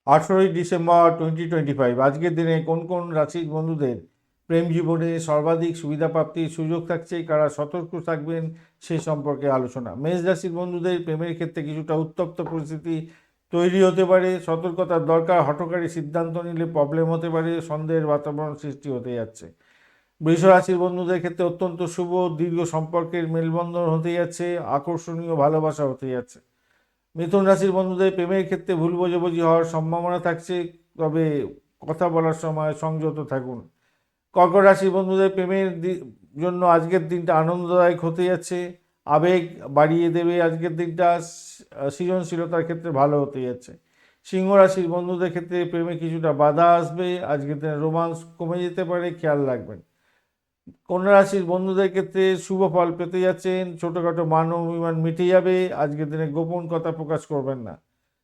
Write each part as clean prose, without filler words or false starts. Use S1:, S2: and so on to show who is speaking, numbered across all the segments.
S1: 18 December 2025 আজকের দিনে কোন কোন রাশির বন্ধুদের প্রেম জীবনে সর্বাধিক সুবিধা প্রাপ্তির সুযোগ থাকছে, কারা সতর্ক থাকবেন সে সম্পর্কে আলোচনা। মেষ রাশির বন্ধুদের প্রেমের ক্ষেত্রে কিছুটা উত্তপ্ত পরিস্থিতি তৈরি হতে পারে, সতর্কতার দরকার। হঠকারী সিদ্ধান্ত নিলে প্রবলেম হতে পারে, সন্দেহের বাতাবরণ সৃষ্টি হতে যাচ্ছে। বৃষ রাশির বন্ধুদের ক্ষেত্রে অত্যন্ত শুভ, দীর্ঘ সম্পর্কের মেলবন্ধন হতে যাচ্ছে, আকর্ষণীয় ভালোবাসা হতে যাচ্ছে। মিথুন রাশির বন্ধুদের প্রেমের ক্ষেত্রে ভুল বোঝাবুঝি হওয়ার সম্ভাবনা থাকছে, তবে কথা বলার সময় সংযত থাকুন। কর্কট রাশির বন্ধুদের প্রেমের জন্য আজকের দিনটা আনন্দদায়ক হতে যাচ্ছে, আবেগ বাড়িয়ে দেবে আজকের দিনটা, সৃজনশীলতার ক্ষেত্রে ভালো হতে যাচ্ছে। সিংহ রাশির বন্ধুদের ক্ষেত্রে প্রেমে কিছুটা বাধা আসবে, আজকের দিনে রোমান্স কমে যেতে পারে, খেয়াল রাখবেন। কন্যা রাশির বন্ধুদের ক্ষেত্রে শুভ ফল পেতে যাচ্ছেন, ছোটোখাটো মান অভিমান মিটে যাবে, আজকের দিনে গোপন কথা প্রকাশ করবেন না।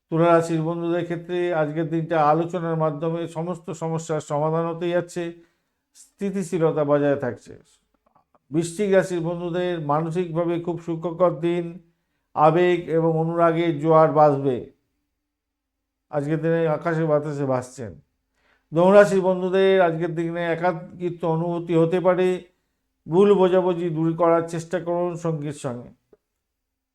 S1: তুলা রাশির বন্ধুদের ক্ষেত্রে আজকের দিনটা আলোচনার মাধ্যমে সমস্ত সমস্যার সমাধান হতে যাচ্ছে, স্থিতিশীলতা বজায় থাকছে। বৃশ্চিক রাশির বন্ধুদের মানসিকভাবে খুব সুখকর দিন, আবেগ এবং অনুরাগের জোয়ার বাসবে, আজকের দিনে আকাশে বাতাসে ভাসছেন। ধনুরাশির বন্ধুদের আজকের দিনে একাকিত্ব অনুভূতি হতে পারে, ভুল বোঝাবুঝি দূর করার চেষ্টা করুন সঙ্গীর সঙ্গে।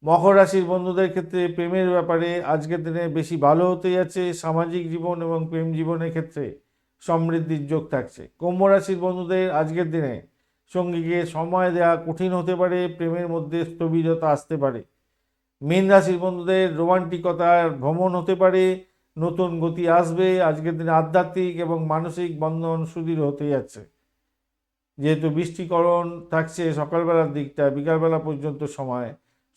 S1: মকর রাশির বন্ধুদের ক্ষেত্রে প্রেমের ব্যাপারে আজকের দিনে বেশি ভালো হতে যাচ্ছে, সামাজিক জীবন এবং প্রেম জীবনের ক্ষেত্রে সমৃদ্ধির যোগ থাকছে। কুম্ভ রাশির বন্ধুদের আজকের দিনে সঙ্গীকে সময় দেওয়া কঠিন হতে পারে, প্রেমের মধ্যে স্থবিরতা আসতে পারে। মীন রাশির বন্ধুদের রোমান্টিকতার ভ্রমণ হতে পারে, নতুন গতি আসবে, আজকের দিনে আধ্যাত্মিক এবং মানসিক বন্ধন সুদৃঢ় হতে যাচ্ছে। যেহেতু বৃষ্টিকরণ থাকছে সকালবেলার দিকটা, বিকালবেলা পর্যন্ত সময়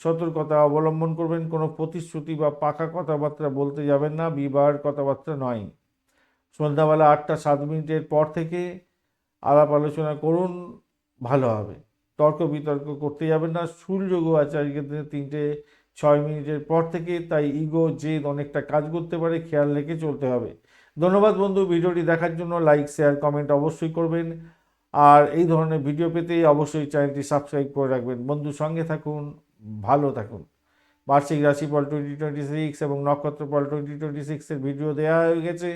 S1: সতর্কতা অবলম্বন করবেন, কোনো প্রতিশ্রুতি বা পাকা কথাবার্তা বলতে যাবেন না, বিবাহের কথাবার্তা নয়। সন্ধ্যাবেলা 8টা 7 মিনিটের পর থেকে আলাপ আলোচনা করুন, ভালো হবে। তর্ক বিতর্ক করতে যাবেন না, সূর্যযোগও আছে আজকের দিনে 3টে 6 মিনিটের পর থেকে, তাই ইগো জেদ অনেকটা কাজ করতে পারে, খেয়াল রেখে চলতে হবে। ধন্যবাদ বন্ধু, ভিডিওটি দেখার জন্য। লাইক শেয়ার কমেন্ট অবশ্যই করবেন, আর এই ধরনের ভিডিও পেতে অবশ্যই চ্যানেলটি সাবস্ক্রাইব করে রাখবেন। বন্ধু সঙ্গে থাকুন, ভালো থাকুন। বার্ষিক রাশিফল 2026 এবং নক্ষত্রফল 2026-এর ভিডিও দেওয়া হয়ে গেছে,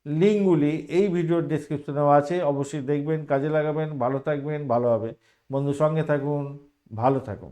S1: লিঙ্কগুলি এই ভিডিওর ডেসক্রিপশনেও আছে, অবশ্যই দেখবেন, কাজে লাগাবেন, ভালো থাকবেন, ভালো হবে। বন্ধু সঙ্গে থাকুন, ভালো থাকুন।